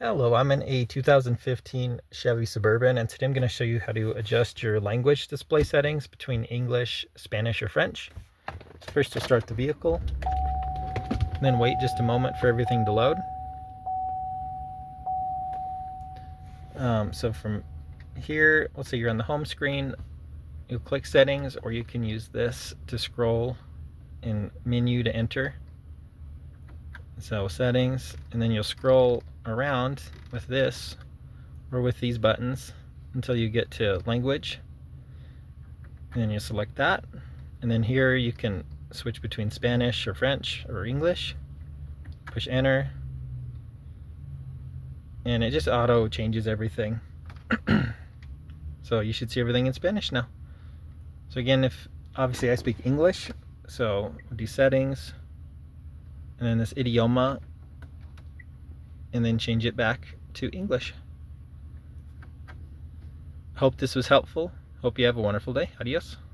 Hello, I'm in a 2015 Chevy Suburban, and today I'm going to show you how to adjust your language display settings between English, Spanish, or French. First, you'll start the vehicle, then wait just a moment for everything to load. So from here, let's say you're on the home screen, you'll click settings, or you can use this to scroll in menu to enter. So settings, and then you'll scroll around with this or with these buttons until you get to language, and then you select that, and then here you can switch between Spanish or French or English. Push enter, and it just auto changes everything. So you should see everything in Spanish now. So again, if obviously I speak English, so we'll do settings and then this idioma, and then change it back to English. Hope this was helpful. Hope you have a wonderful day. Adios.